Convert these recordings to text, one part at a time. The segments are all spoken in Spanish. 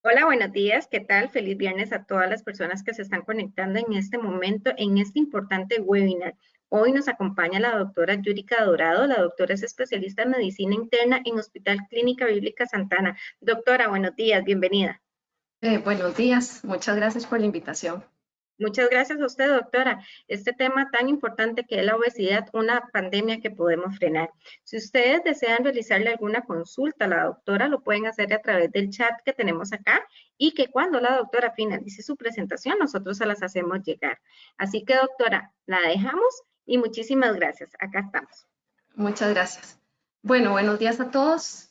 Hola, buenos días. ¿Qué tal? Feliz viernes a todas las personas que se están conectando en este momento, en este importante webinar. Hoy nos acompaña la doctora Yurika Dorado. La doctora es especialista en medicina interna en Hospital Clínica Bíblica Santana. Doctora, buenos días, bienvenida. Buenos días, muchas gracias por la invitación. Muchas gracias a usted, doctora. Este tema tan importante que es la obesidad, una pandemia que podemos frenar. Si ustedes desean realizarle alguna consulta a la doctora, lo pueden hacer a través del chat que tenemos acá y que cuando la doctora finalice su presentación, nosotros se las hacemos llegar. Así que, doctora, la dejamos y muchísimas gracias. Acá estamos. Muchas gracias. Bueno, buenos días a todos.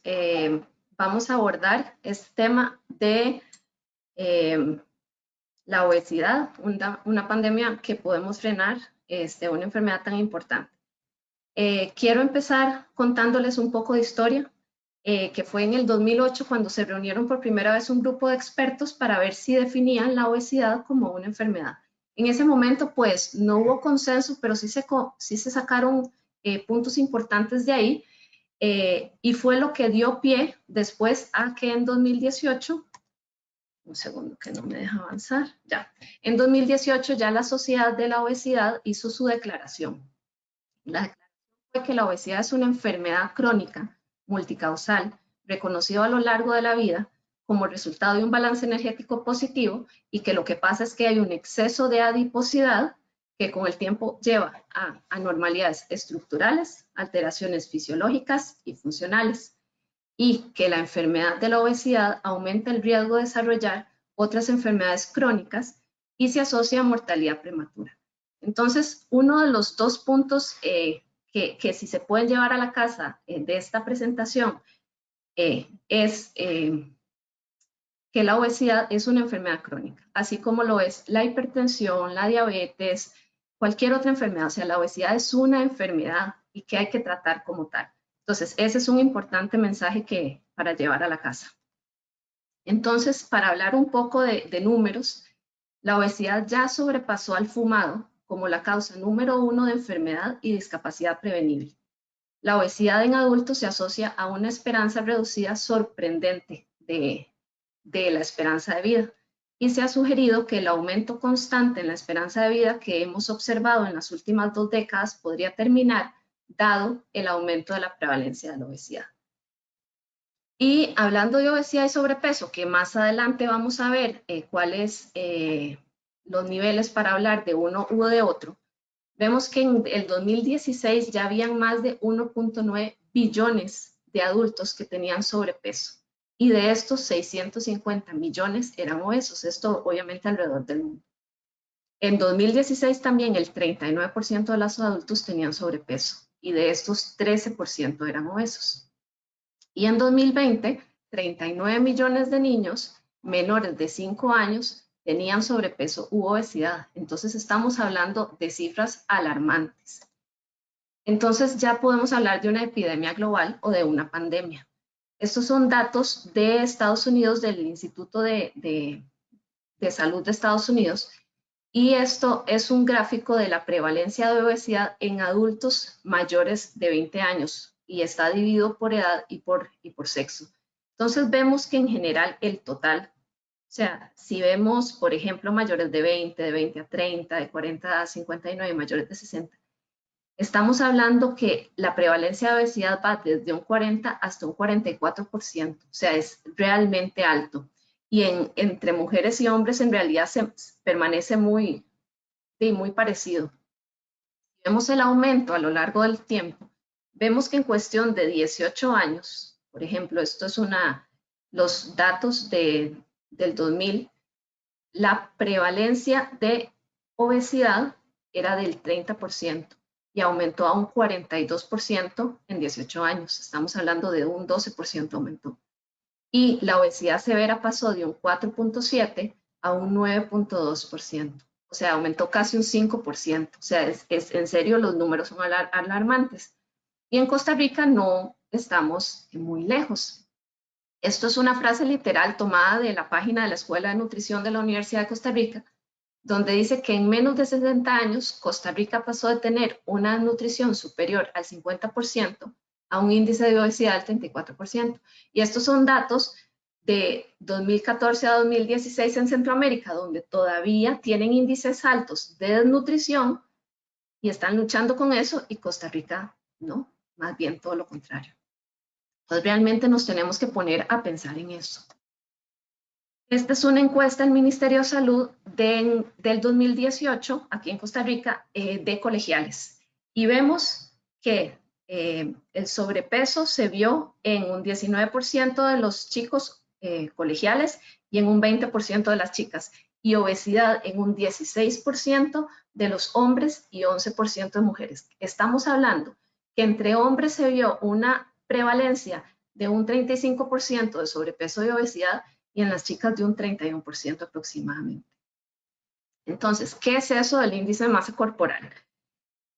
Vamos a abordar este tema de eh, la obesidad, una pandemia que podemos frenar, una enfermedad tan importante. Quiero empezar contándoles un poco de historia, que fue en el 2008 cuando se reunieron por primera vez un grupo de expertos para ver si definían la obesidad como una enfermedad. En ese momento, pues, no hubo consenso, pero sí se sacaron puntos importantes de ahí, y fue lo que dio pie después a que en 2018, un segundo que no me deja avanzar, ya, en 2018 ya la Sociedad de la Obesidad hizo su declaración. La declaración fue que la obesidad es una enfermedad crónica multicausal reconocida a lo largo de la vida como resultado de un balance energético positivo y que lo que pasa es que hay un exceso de adiposidad que con el tiempo lleva a anormalidades estructurales, alteraciones fisiológicas y funcionales, y que la enfermedad de la obesidad aumenta el riesgo de desarrollar otras enfermedades crónicas y se asocia a mortalidad prematura. Entonces, uno de los dos puntos que si se pueden llevar a la casa de esta presentación es que la obesidad es una enfermedad crónica, así como lo es la hipertensión, la diabetes, cualquier otra enfermedad. O sea, la obesidad es una enfermedad y que hay que tratar como tal. Entonces, ese es un importante mensaje para llevar a la casa. Entonces, para hablar un poco de números, la obesidad ya sobrepasó al fumado como la causa número 1 de enfermedad y discapacidad prevenible. La obesidad en adultos se asocia a una esperanza reducida sorprendente de la esperanza de vida, y se ha sugerido que el aumento constante en la esperanza de vida que hemos observado en las últimas 2 décadas podría terminar dado el aumento de la prevalencia de la obesidad. Y hablando de obesidad y sobrepeso, que más adelante vamos a ver cuáles los niveles para hablar de uno u de otro, vemos que en el 2016 ya habían más de 1.9 billones de adultos que tenían sobrepeso, y de estos 650 millones eran obesos, esto obviamente alrededor del mundo. En 2016 también el 39% de los adultos tenían sobrepeso, y de estos 13% eran obesos. Y en 2020, 39 millones de niños menores de 5 años tenían sobrepeso u obesidad. Entonces estamos hablando de cifras alarmantes. Entonces ya podemos hablar de una epidemia global o de una pandemia. Estos son datos de Estados Unidos, del Instituto de Salud de Estados Unidos, y esto es un gráfico de la prevalencia de obesidad en adultos mayores de 20 años y está dividido por edad y por sexo. Entonces vemos que en general el total, o sea, si vemos, por ejemplo, mayores de 20 a 30, de 40 a 59, mayores de 60, estamos hablando que la prevalencia de obesidad va desde un 40 hasta un 44%, o sea, es realmente alto. Y entre mujeres y hombres en realidad permanece muy parecido. Si vemos el aumento a lo largo del tiempo, vemos que en cuestión de 18 años, por ejemplo, esto es los datos del 2000, la prevalencia de obesidad era del 30% y aumentó a un 42% en 18 años. Estamos hablando de un 12% aumento. Y la obesidad severa pasó de un 4.7 a un 9.2%. O sea, aumentó casi un 5%. O sea, en serio, los números son alarmantes. Y en Costa Rica no estamos muy lejos. Esto es una frase literal tomada de la página de la Escuela de Nutrición de la Universidad de Costa Rica, donde dice que en menos de 60 años Costa Rica pasó de tener una nutrición superior al 50% a un índice de obesidad del 34%. Y estos son datos de 2014 a 2016 en Centroamérica, donde todavía tienen índices altos de desnutrición y están luchando con eso, y Costa Rica no, más bien todo lo contrario. Entonces realmente nos tenemos que poner a pensar en eso. Esta es una encuesta del Ministerio de Salud del 2018, aquí en Costa Rica, de colegiales. Y vemos que el sobrepeso se vio en un 19% de los chicos colegiales y en un 20% de las chicas. Y obesidad en un 16% de los hombres y 11% de mujeres. Estamos hablando que entre hombres se vio una prevalencia de un 35% de sobrepeso y obesidad, y en las chicas de un 31% aproximadamente. Entonces, ¿qué es eso del índice de masa corporal?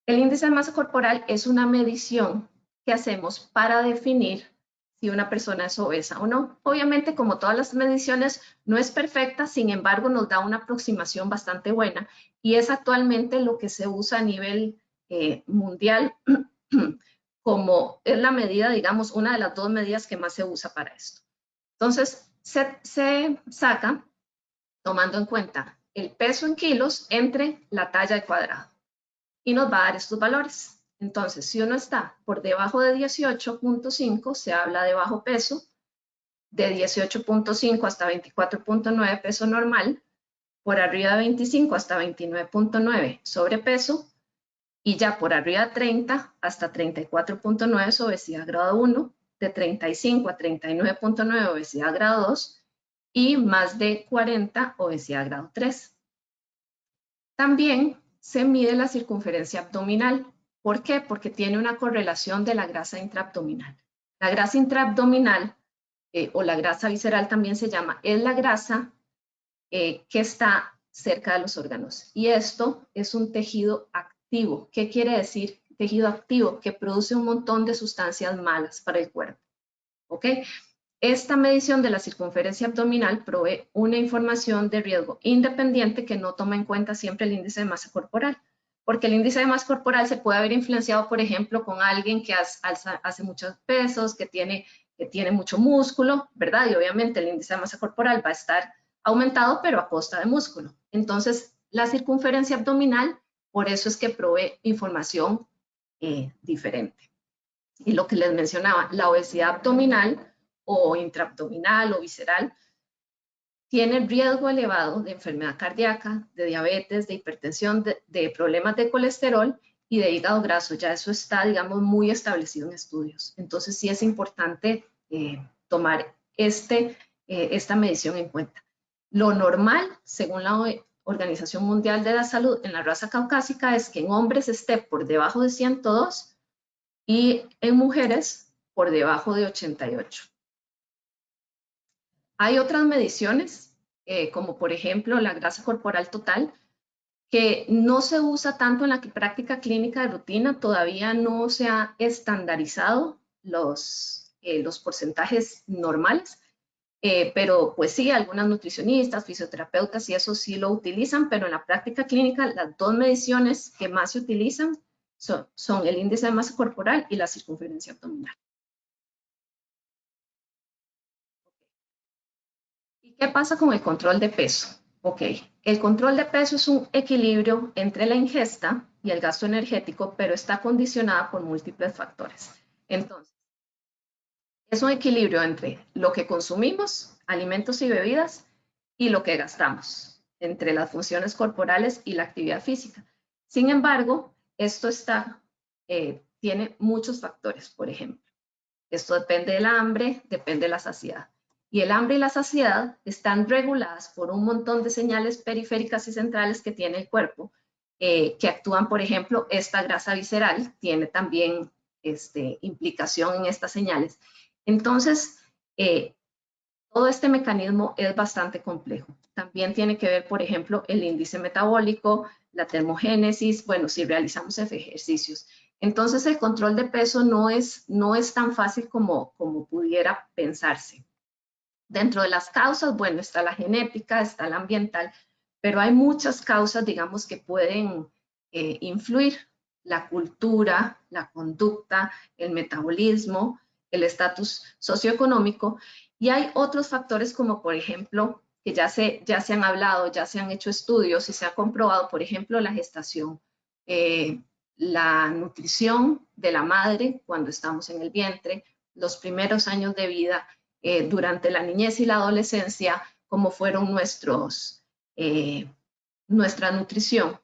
El índice de masa corporal es una medición que hacemos para definir si una persona es obesa o no. Obviamente, como todas las mediciones, no es perfecta, sin embargo, nos da una aproximación bastante buena, y es actualmente lo que se usa a nivel mundial como es la medida, digamos, una de las dos medidas que más se usa para esto. Entonces, se saca tomando en cuenta el peso en kilos entre la talla al cuadrado y nos va a dar estos valores. Entonces, si uno está por debajo de 18.5, se habla de bajo peso, de 18.5 hasta 24.9 peso normal, por arriba de 25 hasta 29.9 sobrepeso, y ya por arriba de 30 hasta 34.9 es obesidad grado 1, de 35 a 39.9 obesidad grado 2 y más de 40 obesidad grado 3. También se mide la circunferencia abdominal. ¿Por qué? Porque tiene una correlación de la grasa intraabdominal. La grasa intraabdominal, o la grasa visceral también se llama, es la grasa que está cerca de los órganos. Y esto es un tejido activo. ¿Qué quiere decir tejido activo? Que produce un montón de sustancias malas para el cuerpo. ¿Ok? Esta medición de la circunferencia abdominal provee una información de riesgo independiente que no toma en cuenta siempre el índice de masa corporal, porque el índice de masa corporal se puede haber influenciado, por ejemplo, con alguien que hace muchos pesos, que tiene mucho músculo, ¿verdad? Y obviamente el índice de masa corporal va a estar aumentado, pero a costa de músculo. Entonces, la circunferencia abdominal, por eso es que provee información diferente. Y lo que les mencionaba, la obesidad abdominal o intraabdominal o visceral tiene riesgo elevado de enfermedad cardíaca, de diabetes, de hipertensión, de problemas de colesterol y de hígado graso. Ya eso está, digamos, muy establecido en estudios. Entonces sí es importante tomar esta medición en cuenta. Lo normal, según la Organización Mundial de la Salud, en la raza caucásica es que en hombres esté por debajo de 102 y en mujeres por debajo de 88. Hay otras mediciones, como por ejemplo la grasa corporal total, que no se usa tanto en la práctica clínica de rutina, todavía no se ha estandarizado los porcentajes normales, pero pues sí, algunas nutricionistas, fisioterapeutas y eso sí lo utilizan, pero en la práctica clínica las dos mediciones que más se utilizan son el índice de masa corporal y la circunferencia abdominal. ¿Y qué pasa con el control de peso? Ok, el control de peso es un equilibrio entre la ingesta y el gasto energético, pero está condicionada por múltiples factores. Entonces, es un equilibrio entre lo que consumimos, alimentos y bebidas, y lo que gastamos, entre las funciones corporales y la actividad física. Sin embargo, esto tiene muchos factores, por ejemplo. Esto depende del hambre, depende de la saciedad. Y el hambre y la saciedad están reguladas por un montón de señales periféricas y centrales que tiene el cuerpo, que actúan, por ejemplo, esta grasa visceral tiene también implicación en estas señales. Entonces, todo este mecanismo es bastante complejo. También tiene que ver, por ejemplo, el índice metabólico, la termogénesis, bueno, si realizamos ejercicios. Entonces, el control de peso no es tan fácil como pudiera pensarse. Dentro de las causas, bueno, está la genética, está la ambiental, pero hay muchas causas, digamos, que pueden influir: la cultura, la conducta, el metabolismo, el estatus socioeconómico, y hay otros factores como por ejemplo, que ya se han hablado, ya se han hecho estudios y se ha comprobado, por ejemplo, la gestación, la nutrición de la madre cuando estamos en el vientre, los primeros años de vida, durante la niñez y la adolescencia, cómo fueron nuestra nutrición.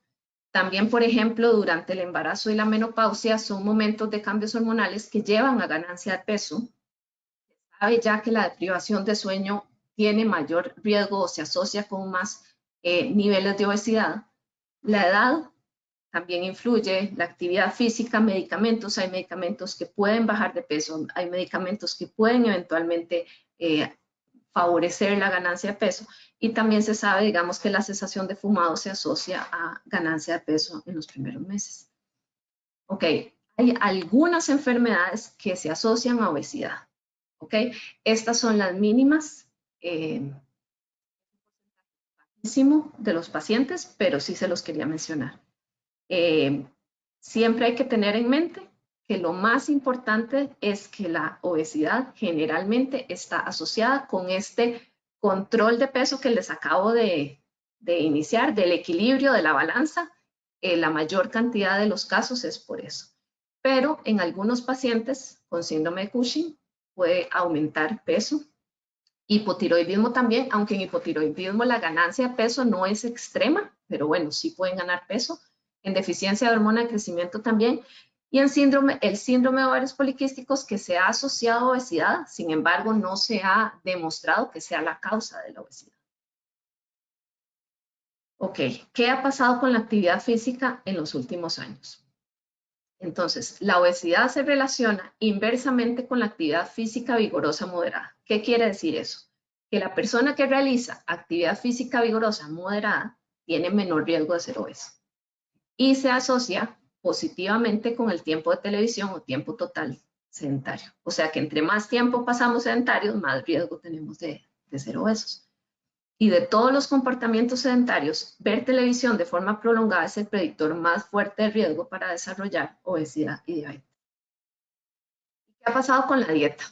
También, por ejemplo, durante el embarazo y la menopausia son momentos de cambios hormonales que llevan a ganancia de peso. Se sabe ya que la privación de sueño tiene mayor riesgo o se asocia con más niveles de obesidad. La edad también influye, la actividad física, medicamentos, hay medicamentos que pueden bajar de peso, hay medicamentos que pueden eventualmente favorecer la ganancia de peso, y también se sabe, digamos, que la cesación de fumado se asocia a ganancia de peso en los primeros meses. Ok, hay algunas enfermedades que se asocian a obesidad. Ok, estas son las mínimas de los pacientes, pero sí se los quería mencionar. Siempre hay que tener en mente que lo más importante es que la obesidad generalmente está asociada con este control de peso que les acabo de iniciar, del equilibrio de la balanza. La mayor cantidad de los casos es por eso. Pero en algunos pacientes con síndrome de Cushing puede aumentar peso. Hipotiroidismo también, aunque en hipotiroidismo la ganancia de peso no es extrema, pero bueno, sí pueden ganar peso. En deficiencia de hormona de crecimiento también, y en el síndrome de ovarios poliquísticos, que se ha asociado a obesidad, sin embargo, no se ha demostrado que sea la causa de la obesidad. Ok, ¿qué ha pasado con la actividad física en los últimos años? Entonces, la obesidad se relaciona inversamente con la actividad física vigorosa moderada. ¿Qué quiere decir eso? Que la persona que realiza actividad física vigorosa moderada tiene menor riesgo de ser obeso, y se asocia positivamente con el tiempo de televisión o tiempo total sedentario. O sea que entre más tiempo pasamos sedentarios, más riesgo tenemos de ser obesos. Y de todos los comportamientos sedentarios, ver televisión de forma prolongada es el predictor más fuerte de riesgo para desarrollar obesidad y diabetes. ¿Qué ha pasado con la dieta?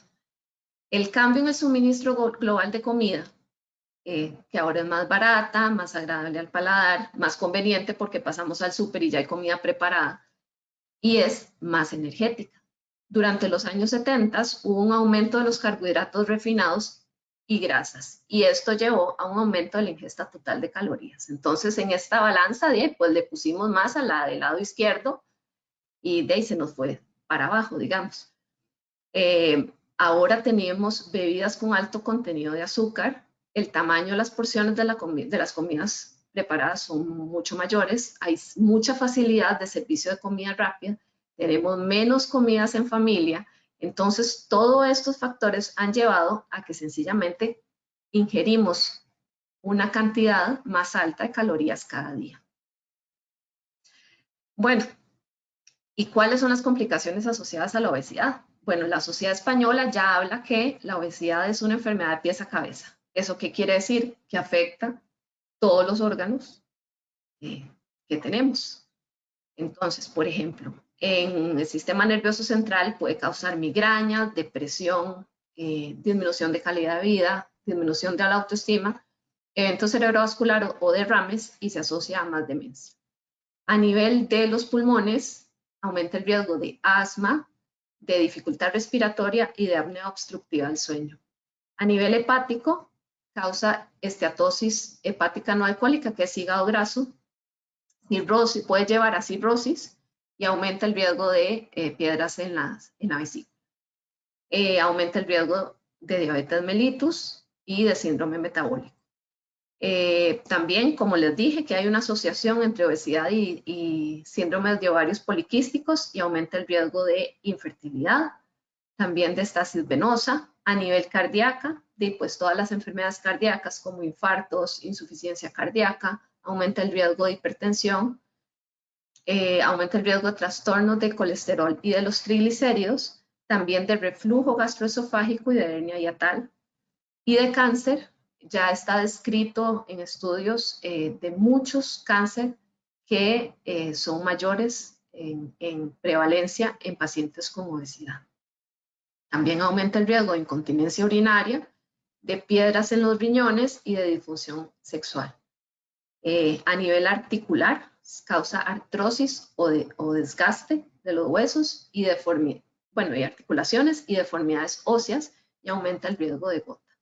El cambio en el suministro global de comida, que ahora es más barata, más agradable al paladar, más conveniente porque pasamos al súper y ya hay comida preparada, y es más energética. Durante los años 70 hubo un aumento de los carbohidratos refinados y grasas, y esto llevó a un aumento de la ingesta total de calorías. Entonces, en esta balanza, pues le pusimos más a la del lado izquierdo, y de ahí se nos fue para abajo, digamos. Ahora tenemos bebidas con alto contenido de azúcar, el tamaño de las porciones de las comidas preparadas son mucho mayores, hay mucha facilidad de servicio de comida rápida, tenemos menos comidas en familia. Entonces, todos estos factores han llevado a que sencillamente ingerimos una cantidad más alta de calorías cada día. Bueno, ¿y cuáles son las complicaciones asociadas a la obesidad? Bueno, la Sociedad Española ya habla que la obesidad es una enfermedad de pies a cabeza. ¿Eso qué quiere decir? Que afecta todos los órganos que tenemos. Entonces, por ejemplo, en el sistema nervioso central puede causar migraña, depresión, disminución de calidad de vida, disminución de la autoestima, evento cerebrovascular o derrames, y se asocia a más demencia. A nivel de los pulmones, aumenta el riesgo de asma, de dificultad respiratoria y de apnea obstructiva del sueño. A nivel hepático, causa esteatosis hepática no alcohólica, que es hígado graso, cirrosis, puede llevar a cirrosis, y aumenta el riesgo de piedras en la vesícula. Aumenta el riesgo de diabetes mellitus y de síndrome metabólico. También, como les dije, que hay una asociación entre obesidad y síndromes de ovarios poliquísticos, y aumenta el riesgo de infertilidad, también de estasis venosa. A nivel cardíaco, pues todas las enfermedades cardíacas como infartos, insuficiencia cardíaca, aumenta el riesgo de hipertensión, aumenta el riesgo de trastornos de colesterol y de los triglicéridos, también de reflujo gastroesofágico y de hernia hiatal, y de cáncer. Ya está descrito en estudios de muchos cáncer que son mayores en prevalencia en pacientes con obesidad. También aumenta el riesgo de incontinencia urinaria, de piedras en los riñones y de disfunción sexual. A nivel articular, causa artrosis o desgaste de los huesos y y articulaciones y deformidades óseas, y aumenta el riesgo de gota.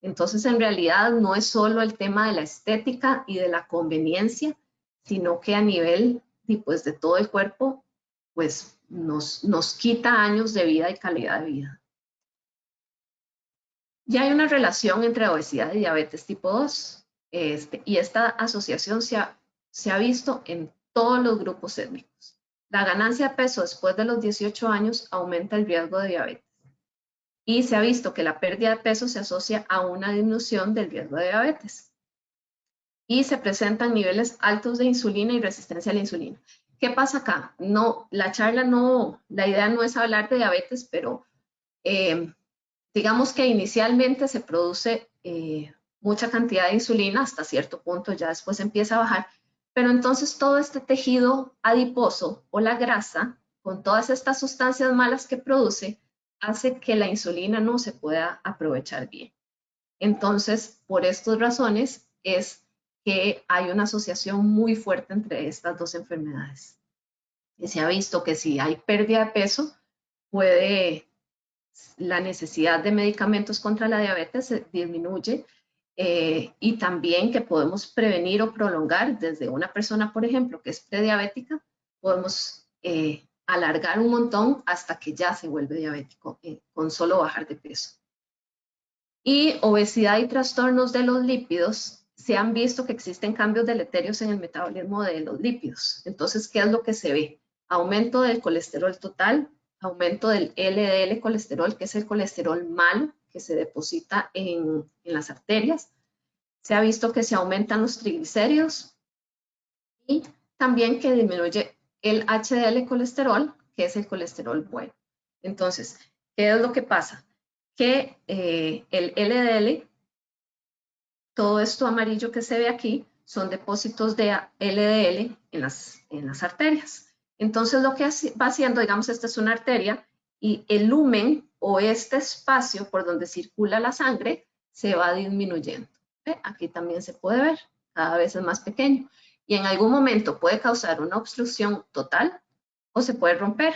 Entonces, en realidad, no es solo el tema de la estética y de la conveniencia, sino que a nivel pues, de todo el cuerpo, pues nos quita años de vida y calidad de vida. Ya hay una relación entre obesidad y diabetes tipo 2, y esta asociación se ha visto en todos los grupos étnicos. La ganancia de peso después de los 18 años aumenta el riesgo de diabetes. Y se ha visto que la pérdida de peso se asocia a una disminución del riesgo de diabetes. Y se presentan niveles altos de insulina y resistencia a la insulina. ¿Qué pasa acá? No, la idea no es hablar de diabetes, pero digamos que inicialmente se produce mucha cantidad de insulina hasta cierto punto, ya después empieza a bajar, pero entonces todo este tejido adiposo o la grasa, con todas estas sustancias malas que produce, hace que la insulina no se pueda aprovechar bien. Entonces, por estas razones es que hay una asociación muy fuerte entre estas dos enfermedades. Y se ha visto que si hay pérdida de peso, la necesidad de medicamentos contra la diabetes disminuye, y también que podemos prevenir o prolongar desde una persona, por ejemplo, que es prediabética, podemos alargar un montón hasta que ya se vuelve diabético con solo bajar de peso. Y obesidad y trastornos de los lípidos, se han visto que existen cambios deleterios en el metabolismo de los lípidos. Entonces, ¿qué es lo que se ve? Aumento del colesterol total, aumento del LDL colesterol, que es el colesterol malo que se deposita en las arterias. Se ha visto que se aumentan los triglicéridos y también que disminuye el HDL colesterol, que es el colesterol bueno. Entonces, ¿qué es lo que pasa? Que el LDL, todo esto amarillo que se ve aquí, son depósitos de LDL en las arterias. Entonces, lo que va haciendo, digamos, esta es una arteria y el lumen o este espacio por donde circula la sangre se va disminuyendo. Aquí también se puede ver, cada vez es más pequeño. Y en algún momento puede causar una obstrucción total o se puede romper.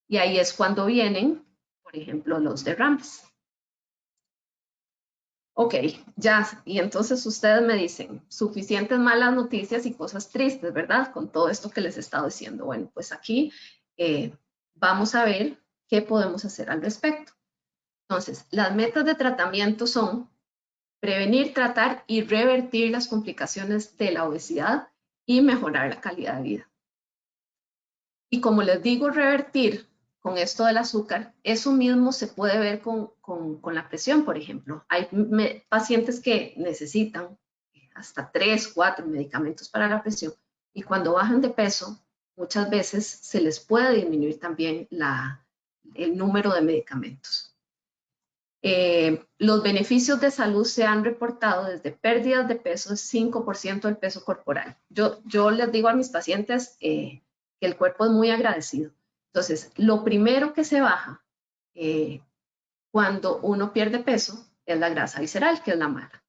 Y ahí es cuando vienen, por ejemplo, los derrames. Ok, ya, y entonces ustedes me dicen, suficientes malas noticias y cosas tristes, ¿verdad? Con todo esto que les he estado diciendo. Bueno, pues aquí vamos a ver qué podemos hacer al respecto. Entonces, las metas de tratamiento son prevenir, tratar y revertir las complicaciones de la obesidad y mejorar la calidad de vida. Y como les digo, revertir con esto del azúcar, eso mismo se puede ver con la presión, por ejemplo. Hay pacientes que necesitan hasta 3, 4 medicamentos para la presión y cuando bajan de peso, muchas veces se les puede disminuir también el número de medicamentos. Los beneficios de salud se han reportado desde pérdidas de peso de 5% del peso corporal. Yo les digo a mis pacientes que el cuerpo es muy agradecido. Entonces, lo primero que se baja cuando uno pierde peso es la grasa visceral, que es la mala.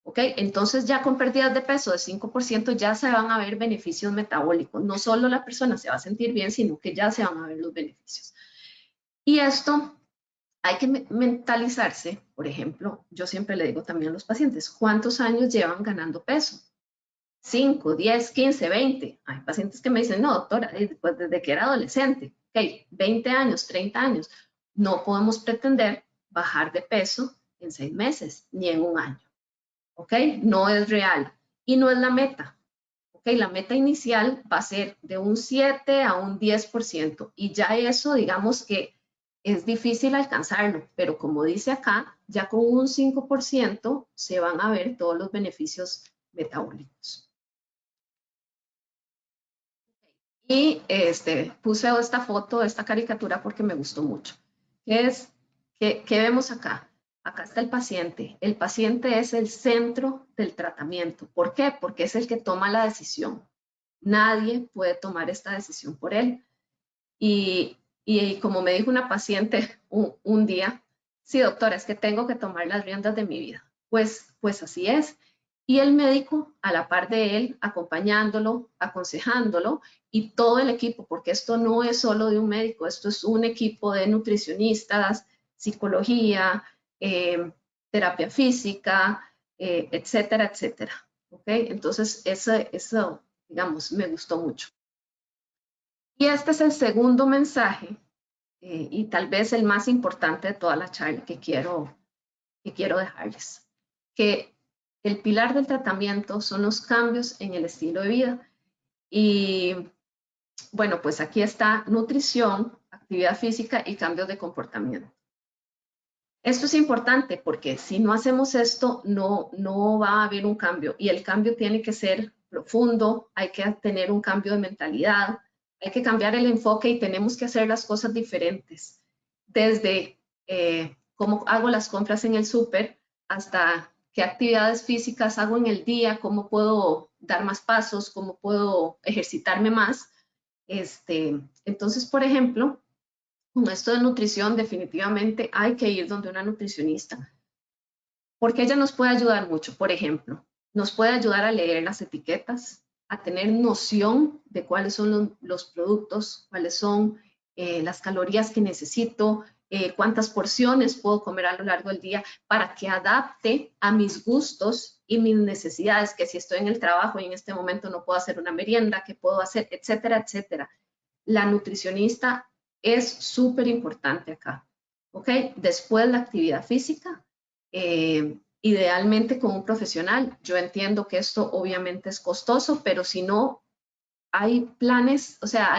¿Ok? Entonces, ya con pérdidas de peso de 5% ya se van a ver beneficios metabólicos. No solo la persona se va a sentir bien, sino que ya se van a ver los beneficios. Y esto hay que mentalizarse, por ejemplo, yo siempre le digo también a los pacientes, ¿cuántos años llevan ganando peso? 5, 10, 15, 20. Hay pacientes que me dicen, no, doctora, pues desde que era adolescente, ok, 20 años, 30 años. No podemos pretender bajar de peso en 6 meses, ni en un año, ok, no es real y no es la meta. Ok, la meta inicial va a ser de un 7 a un 10% y ya eso, digamos que es difícil alcanzarlo, pero como dice acá, ya con un 5% se van a ver todos los beneficios metabólicos. Y puse esta foto, esta caricatura porque me gustó mucho. ¿Qué vemos acá? Acá está el paciente. El paciente es el centro del tratamiento. ¿Por qué? Porque es el que toma la decisión. Nadie puede tomar esta decisión por él. Y Y como me dijo una paciente un día, sí, doctora, es que tengo que tomar las riendas de mi vida. Pues así es. Y el médico, a la par de él, acompañándolo, aconsejándolo, y todo el equipo, porque esto no es solo de un médico, esto es un equipo de nutricionistas, psicología, terapia física, etcétera, etcétera. ¿Ok? Entonces, eso, digamos, me gustó mucho. Y este es el segundo mensaje y tal vez el más importante de toda la charla que quiero dejarles, que el pilar del tratamiento son los cambios en el estilo de vida. Y bueno, pues aquí está nutrición, actividad física y cambios de comportamiento. Esto es importante porque si no hacemos esto, no va a haber un cambio y el cambio tiene que ser profundo, hay que tener un cambio de mentalidad, hay que cambiar el enfoque y tenemos que hacer las cosas diferentes. Desde cómo hago las compras en el súper hasta qué actividades físicas hago en el día, cómo puedo dar más pasos, cómo puedo ejercitarme más. Entonces, por ejemplo, con esto de nutrición, definitivamente hay que ir donde una nutricionista, porque ella nos puede ayudar mucho. Por ejemplo, nos puede ayudar a leer las etiquetas, a tener noción de cuáles son los productos, cuáles son las calorías que necesito, cuántas porciones puedo comer a lo largo del día para que adapte a mis gustos y mis necesidades, que si estoy en el trabajo y en este momento no puedo hacer una merienda, ¿qué puedo hacer? Etcétera, etcétera. La nutricionista es súper importante acá, ¿ok? Después la actividad física, idealmente con un profesional. Yo entiendo que esto obviamente es costoso, pero si no hay planes, o sea,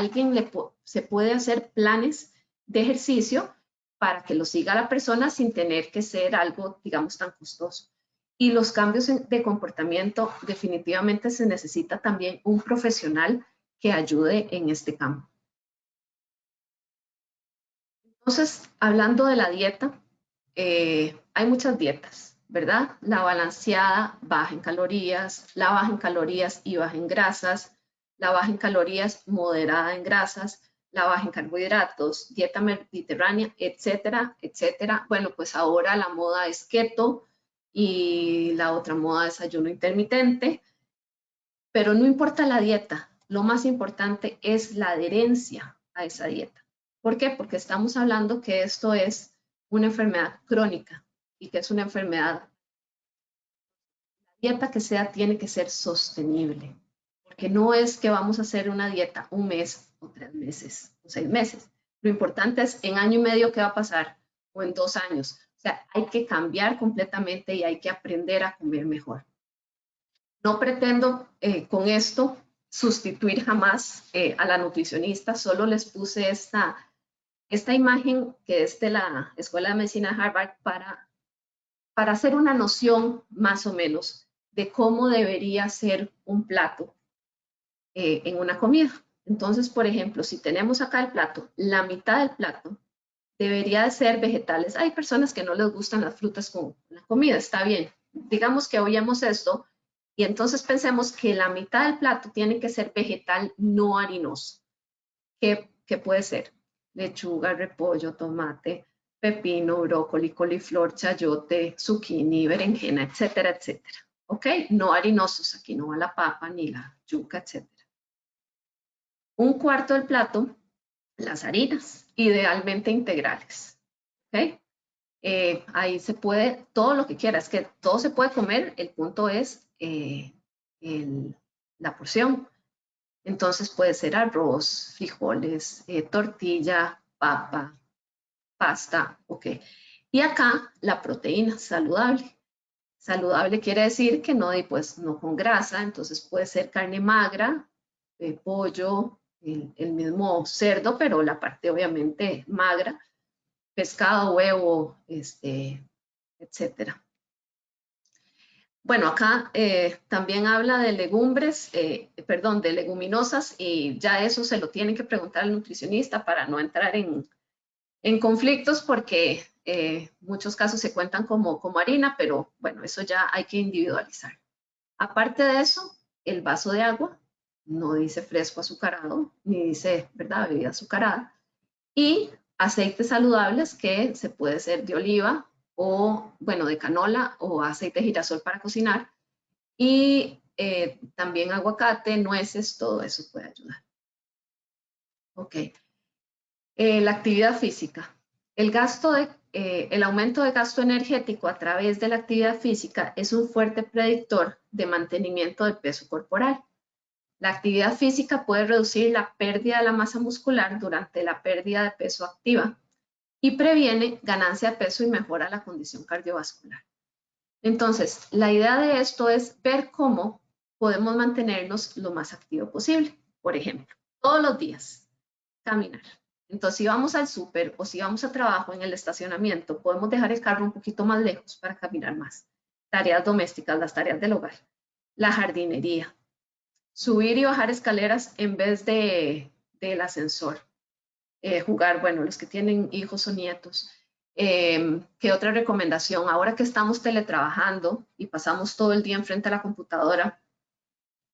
se puede hacer planes de ejercicio para que lo siga la persona sin tener que ser algo, digamos, tan costoso. Y los cambios de comportamiento, definitivamente se necesita también un profesional que ayude en este campo. Entonces, hablando de la dieta, hay muchas dietas, ¿verdad? La balanceada, baja en calorías, la baja en calorías y baja en grasas, la baja en calorías, moderada en grasas, la baja en carbohidratos, dieta mediterránea, etcétera, etcétera. Bueno, pues ahora la moda es keto y la otra moda es ayuno intermitente, pero no importa la dieta, lo más importante es la adherencia a esa dieta. ¿Por qué? Porque estamos hablando que esto es una enfermedad crónica y que es una enfermedad. La dieta que sea tiene que ser sostenible, porque no es que vamos a hacer una dieta un mes o 3 meses o 6 meses. Lo importante es en año y medio qué va a pasar o en 2 años. O sea, hay que cambiar completamente y hay que aprender a comer mejor. No pretendo con esto sustituir jamás a la nutricionista, solo les puse esta imagen que es de la Escuela de Medicina de Harvard para hacer una noción más o menos de cómo debería ser un plato en una comida. Entonces, por ejemplo, si tenemos acá el plato, la mitad del plato debería de ser vegetales. Hay personas que no les gustan las frutas con la comida, está bien. Digamos que oíamos esto y entonces pensemos que la mitad del plato tiene que ser vegetal no harinoso. ¿Qué puede ser? Lechuga, repollo, tomate, pepino, brócoli, coliflor, chayote, zucchini, berenjena, etcétera, etcétera. ¿Ok? No harinosos, aquí no va la papa ni la yuca, etcétera. Un cuarto del plato, las harinas, idealmente integrales. ¿Ok? Ahí se puede, todo lo que quieras, que todo se puede comer, el punto es la porción. Entonces puede ser arroz, frijoles, tortilla, papa, pasta, ok. Y acá la proteína saludable. Saludable quiere decir que no, pues, no con grasa, entonces puede ser carne magra, pollo, el mismo cerdo, pero la parte obviamente magra, pescado, huevo, etcétera. Bueno, acá también habla de legumbres, perdón, de leguminosas y ya eso se lo tienen que preguntar al nutricionista para no entrar en conflictos porque muchos casos se cuentan como harina, pero bueno, eso ya hay que individualizar. Aparte de eso, el vaso de agua no dice fresco azucarado, ni dice, ¿verdad?, bebida azucarada. y aceites saludables que se puede ser de oliva o, bueno, de canola o aceite de girasol para cocinar, y también aguacate, nueces, todo eso puede ayudar. Ok. La actividad física. El aumento de gasto energético a través de la actividad física es un fuerte predictor de mantenimiento del peso corporal. La actividad física puede reducir la pérdida de la masa muscular durante la pérdida de peso activa y previene ganancia de peso y mejora la condición cardiovascular. Entonces, la idea de esto es ver cómo podemos mantenernos lo más activo posible. Por ejemplo, todos los días, caminar. Entonces, si vamos al súper o si vamos a trabajo en el estacionamiento, podemos dejar el carro un poquito más lejos para caminar más. Tareas domésticas, las tareas del hogar, la jardinería, subir y bajar escaleras en vez del ascensor, jugar, bueno, los que tienen hijos o nietos. ¿Qué otra recomendación? Ahora que estamos teletrabajando y pasamos todo el día enfrente a la computadora,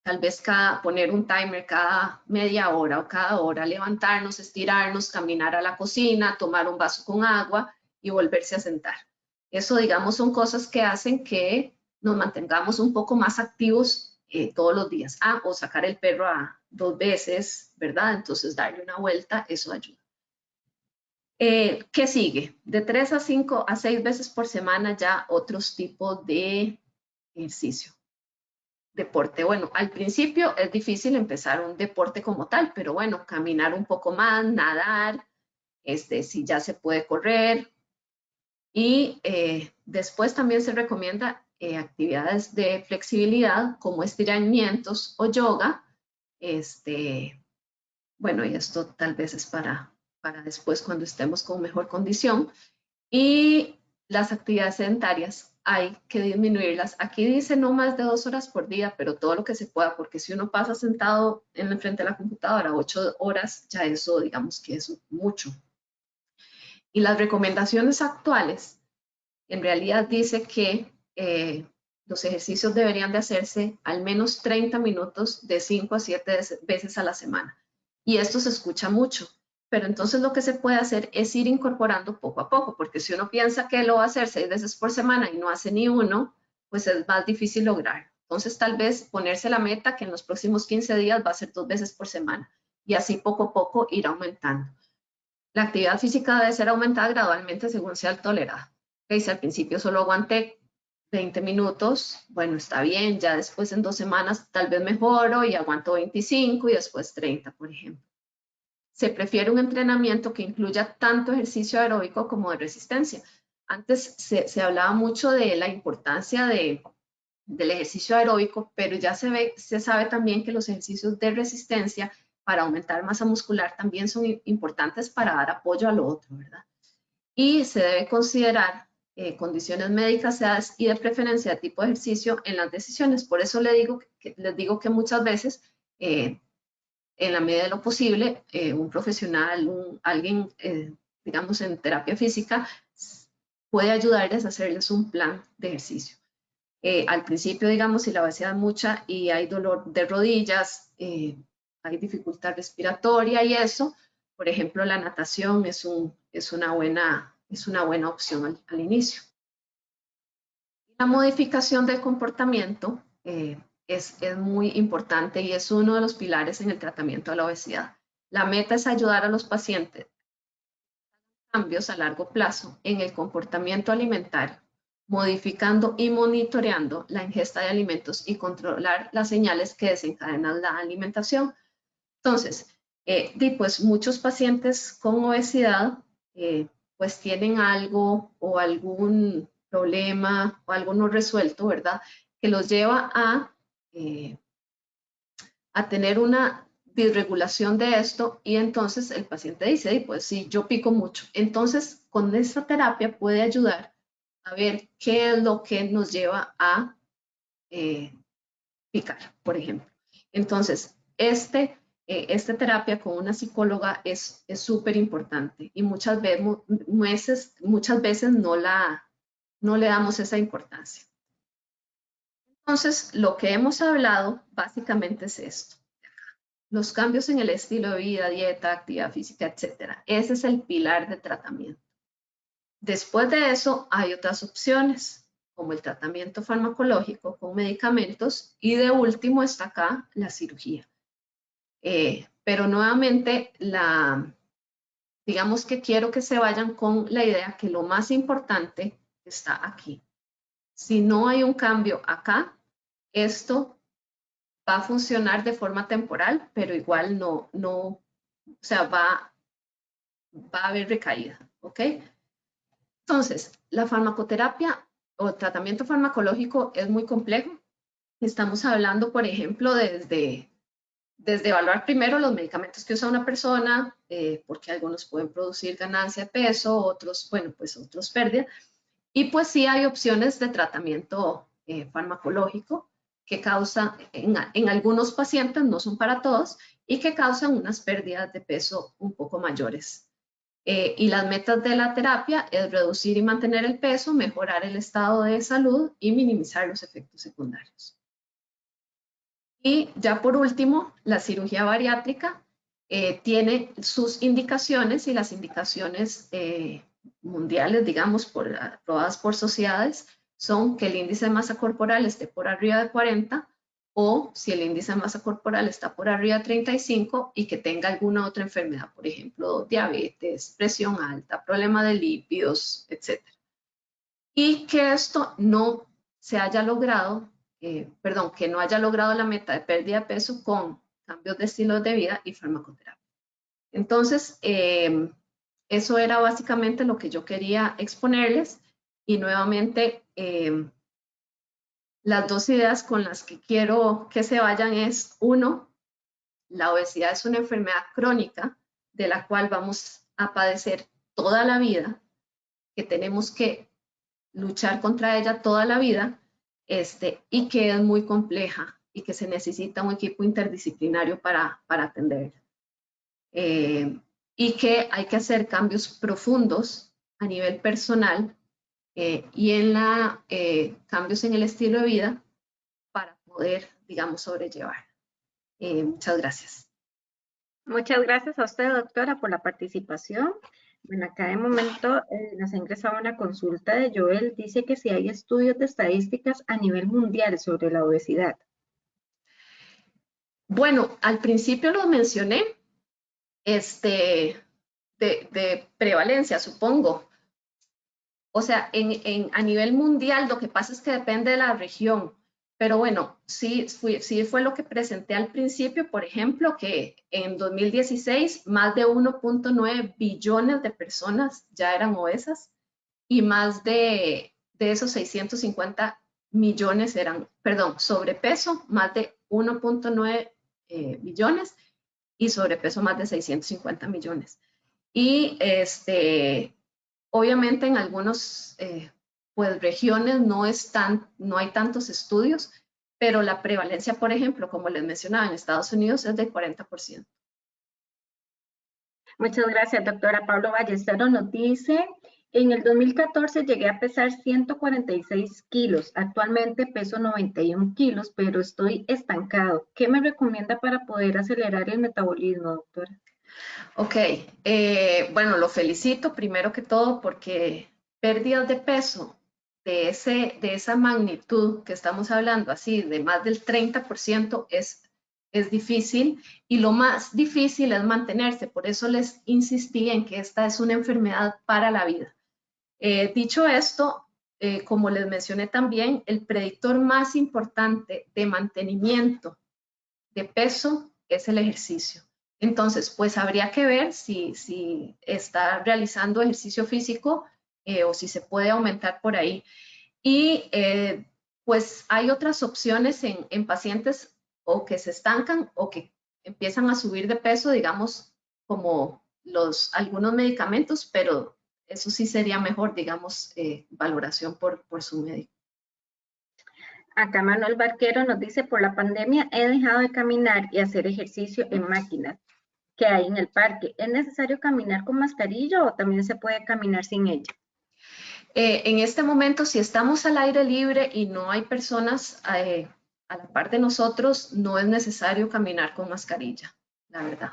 tal vez poner un timer cada media hora o cada hora, levantarnos, estirarnos, caminar a la cocina, tomar un vaso con agua y volverse a sentar. Eso, digamos, son cosas que hacen que nos mantengamos un poco más activos todos los días. O sacar el perro 2 veces, ¿verdad? Entonces darle una vuelta, eso ayuda. ¿Qué sigue? De 3 a 5 a 6 veces por semana ya otros tipos de ejercicio. Deporte. Bueno, al principio es difícil empezar un deporte como tal, pero bueno, caminar un poco más, nadar, si ya se puede correr. Y después también se recomienda actividades de flexibilidad como estiramientos o yoga. Bueno, y esto tal vez es para después cuando estemos con mejor condición. Y las actividades sedentarias hay que disminuirlas. Aquí dice no más de 2 horas por día, pero todo lo que se pueda, porque si uno pasa sentado en frente de la computadora 8 horas, ya eso digamos que es mucho. Y las recomendaciones actuales, en realidad dice que los ejercicios deberían de hacerse al menos 30 minutos de 5 a 7 veces a la semana. Y esto se escucha mucho, pero entonces lo que se puede hacer es ir incorporando poco a poco, porque si uno piensa que lo va a hacer 6 veces por semana y no hace ni uno, pues es más difícil lograr. Entonces tal vez ponerse la meta que en los próximos 15 días va a ser 2 veces por semana y así poco a poco ir aumentando. La actividad física debe ser aumentada gradualmente según sea tolerada. Si al principio solo aguanté 20 minutos, bueno, está bien, ya después en 2 semanas tal vez mejoro y aguanto 25 y después 30, por ejemplo. Se prefiere un entrenamiento que incluya tanto ejercicio aeróbico como de resistencia. Antes se hablaba mucho de la importancia del ejercicio aeróbico, pero ya se sabe también que los ejercicios de resistencia para aumentar masa muscular también son importantes para dar apoyo a lo otro, ¿verdad? Y se debe considerar condiciones médicas, edades y de preferencia de tipo de ejercicio en las decisiones. Por eso les digo que muchas veces, en la medida de lo posible, un profesional, alguien, digamos, en terapia física, puede ayudarles a hacerles un plan de ejercicio. Al principio, digamos, si la obesidad es mucha y hay dolor de rodillas, hay dificultad respiratoria y eso, por ejemplo, la natación es una buena opción al inicio. La modificación del comportamiento es muy importante y es uno de los pilares en el tratamiento de la obesidad. La meta es ayudar a los pacientes a cambios a largo plazo en el comportamiento alimentario, modificando y monitoreando la ingesta de alimentos y controlar las señales que desencadenan la alimentación. Entonces, pues muchos pacientes con obesidad pues tienen algo o algún problema o algo no resuelto, ¿verdad? Que los lleva a tener una disregulación de esto y entonces el paciente dice, pues sí, yo pico mucho. Entonces, con esta terapia puede ayudar a ver qué es lo que nos lleva a picar, por ejemplo. Entonces, esta terapia con una psicóloga es súper importante y muchas veces no le damos esa importancia. Entonces, lo que hemos hablado básicamente es esto. los cambios en el estilo de vida, dieta, actividad física, etc. Ese es el pilar de tratamiento. Después de eso hay otras opciones, como el tratamiento farmacológico con medicamentos, y de último está acá la cirugía. Pero nuevamente, digamos que quiero que se vayan con la idea que lo más importante está aquí. Si no hay un cambio acá, esto va a funcionar de forma temporal, pero igual o sea, va a haber recaída, ¿ok? Entonces, la farmacoterapia o tratamiento farmacológico es muy complejo. Estamos hablando, por ejemplo, desde evaluar primero los medicamentos que usa una persona, porque algunos pueden producir ganancia de peso, otros, bueno, pues otros pérdida. Y pues sí hay opciones de tratamiento farmacológico que causan, en algunos pacientes, no son para todos, y que causan unas pérdidas de peso un poco mayores. Y las metas de la terapia es reducir y mantener el peso, mejorar el estado de salud y minimizar los efectos secundarios. Y ya por último, la cirugía bariátrica tiene sus indicaciones, y las indicaciones mundiales, digamos, aprobadas por sociedades, son que el índice de masa corporal esté por arriba de 40, o si el índice de masa corporal está por arriba de 35 y que tenga alguna otra enfermedad, por ejemplo, diabetes, presión alta, problema de lípidos, etc. Y que esto no se haya logrado, que no haya logrado la meta de pérdida de peso con cambios de estilo de vida y farmacoterapia. Entonces, eso era básicamente lo que yo quería exponerles, y nuevamente las dos ideas con las que quiero que se vayan es, uno, la obesidad es una enfermedad crónica de la cual vamos a padecer toda la vida, que tenemos que luchar contra ella toda la vida, y que es muy compleja y que se necesita un equipo interdisciplinario para atenderla. Y que hay que hacer cambios profundos a nivel personal y cambios en el estilo de vida para poder, digamos, sobrellevar. Muchas gracias. Muchas gracias a usted, doctora, por la participación. Bueno, acá de momento nos ha ingresado una consulta de Joel. Dice que si hay estudios de estadísticas a nivel mundial sobre la obesidad. Bueno, al principio lo mencioné, de prevalencia, supongo. O sea, a nivel mundial lo que pasa es que depende de la región. Pero bueno, sí fue lo que presenté al principio, por ejemplo, que en 2016 más de 1.9 billones de personas ya eran obesas, y más de esos 650 millones sobrepeso, más de 1.9 billones, y sobrepeso más de 650 millones. Y obviamente en algunas pues, regiones no hay tantos estudios, pero la prevalencia, por ejemplo, como les mencionaba, en Estados Unidos es del 40%. Muchas gracias, doctora. Pablo Ballesteros nos dice, en el 2014 llegué a pesar 146 kilos, actualmente peso 91 kilos, pero estoy estancado. ¿Qué me recomienda para poder acelerar el metabolismo, doctora? Ok, bueno, lo felicito primero que todo, porque pérdidas de peso de esa magnitud que estamos hablando, así de más del 30%, es difícil, y lo más difícil es mantenerse. Por eso les insistí en que esta es una enfermedad para la vida. Dicho esto, como les mencioné también, el predictor más importante de mantenimiento de peso es el ejercicio. Entonces, pues habría que ver si está realizando ejercicio físico o si se puede aumentar por ahí. Y pues hay otras opciones en pacientes o que se estancan o que empiezan a subir de peso, digamos, como algunos medicamentos, pero eso sí sería mejor, digamos, valoración por su médico. Acá Manuel Barquero nos dice, por la pandemia he dejado de caminar y hacer ejercicio en máquinas que hay en el parque. ¿Es necesario caminar con mascarilla o también se puede caminar sin ella? En este momento, si estamos al aire libre y no hay personas a la par de nosotros, no es necesario caminar con mascarilla. la verdad.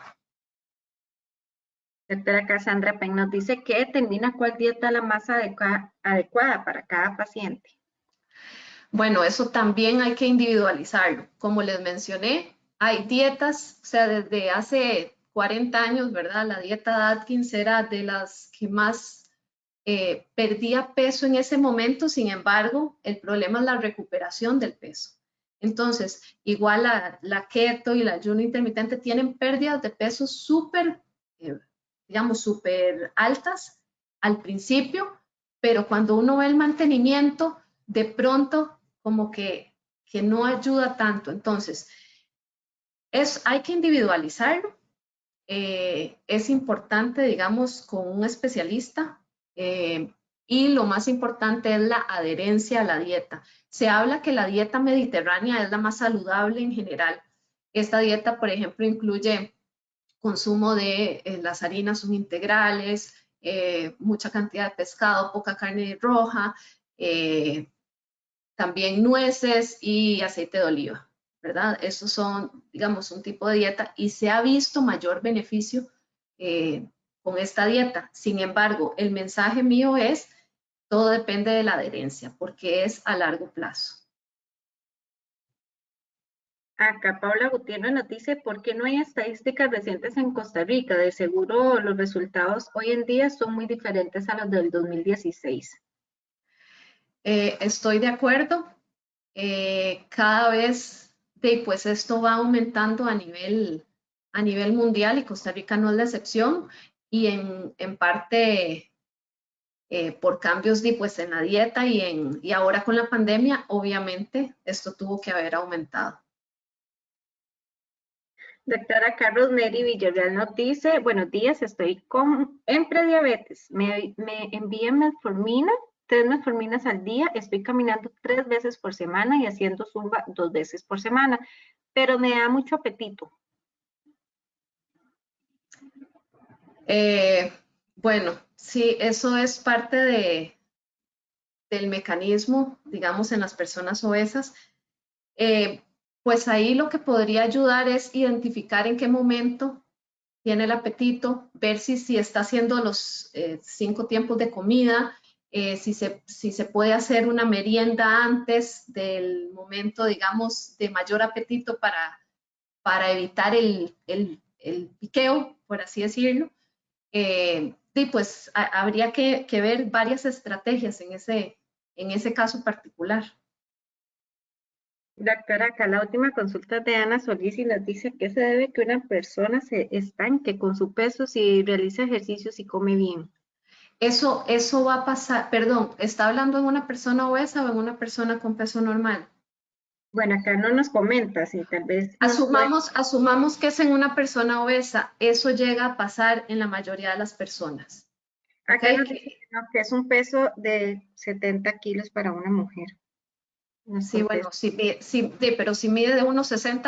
Doctora Cassandra Pen nos dice que determina cuál dieta es la más adecuada para cada paciente. Bueno, eso también hay que individualizarlo. Como les mencioné, hay dietas, o sea, desde hace 40 años, ¿verdad? La dieta de Atkins era de las que más perdía peso en ese momento, sin embargo, el problema es la recuperación del peso. Entonces, igual la keto y el ayuno intermitente tienen pérdidas de peso súper, digamos, súper altas al principio, pero cuando uno ve el mantenimiento, de pronto como que no ayuda tanto. Entonces, hay que individualizarlo. Es importante, digamos, con un especialista y lo más importante es la adherencia a la dieta. Se habla que la dieta mediterránea es la más saludable en general. Esta dieta, por ejemplo, incluye consumo de las harinas son integrales, mucha cantidad de pescado, poca carne roja, también nueces y aceite de oliva, ¿verdad? Esos son, digamos, un tipo de dieta y se ha visto mayor beneficio con esta dieta. Sin embargo, el mensaje mío es, todo depende de la adherencia, porque es a largo plazo. Acá Paula Gutiérrez nos dice, ¿por qué no hay estadísticas recientes en Costa Rica? De seguro los resultados hoy en día son muy diferentes a los del 2016. Estoy de acuerdo. Cada vez, pues esto va aumentando a nivel mundial y Costa Rica no es la excepción. Y en parte por cambios pues, en la dieta y ahora con la pandemia, obviamente, esto tuvo que haber aumentado. Doctora Carlos Mary Villarreal nos dice, buenos días, estoy en prediabetes. Me envían metformina, 3 metforminas al día, estoy caminando 3 veces por semana y haciendo zumba 2 veces por semana, pero me da mucho apetito. Bueno, sí, eso es parte del mecanismo, digamos, en las personas obesas. Pues ahí lo que podría ayudar es identificar en qué momento tiene el apetito, ver si está haciendo los 5 tiempos de comida, si se puede hacer una merienda antes del momento, digamos, de mayor apetito para evitar el piqueo, por así decirlo. Y pues habría que ver varias estrategias en ese caso particular. Doctora, acá la última consulta de Ana Solís y nos dice que se debe que una persona se estanque con su peso si realiza ejercicios y come bien. Eso va a pasar, perdón, ¿está hablando en una persona obesa o en una persona con peso normal? Bueno, acá no nos comenta, si tal vez nos puede... Asumamos que es en una persona obesa, eso llega a pasar en la mayoría de las personas. Acá ¿Okay? nos dice que no, que es un peso de 70 kilos para una mujer. Sí, bueno, pero si mide de 1,60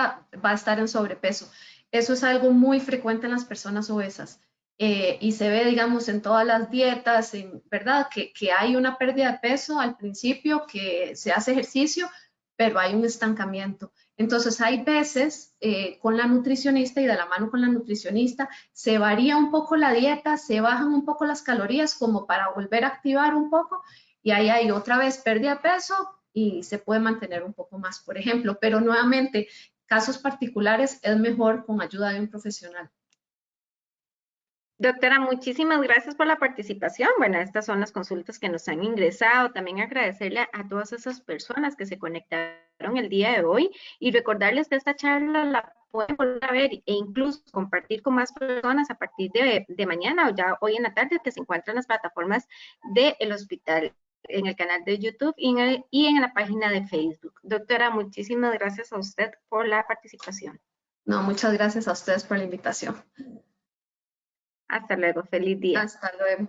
va a estar en sobrepeso. Eso es algo muy frecuente en las personas obesas y se ve, digamos, en todas las dietas, ¿verdad? Que hay una pérdida de peso al principio, que se hace ejercicio, pero hay un estancamiento. Entonces, hay veces con la nutricionista y de la mano con la nutricionista, se varía un poco la dieta, se bajan un poco las calorías como para volver a activar un poco y ahí hay otra vez pérdida de peso y se puede mantener un poco más, por ejemplo, pero nuevamente, casos particulares es mejor con ayuda de un profesional. Doctora, muchísimas gracias por la participación. Bueno, estas son las consultas que nos han ingresado. También agradecerle a todas esas personas que se conectaron el día de hoy y recordarles que esta charla la pueden volver a ver e incluso compartir con más personas a partir de mañana o ya hoy en la tarde, que se encuentran en las plataformas del hospital, en el canal de YouTube y en la página de Facebook. Doctora, muchísimas gracias a usted por la participación. No, muchas gracias a ustedes por la invitación. Hasta luego, feliz día. Hasta luego.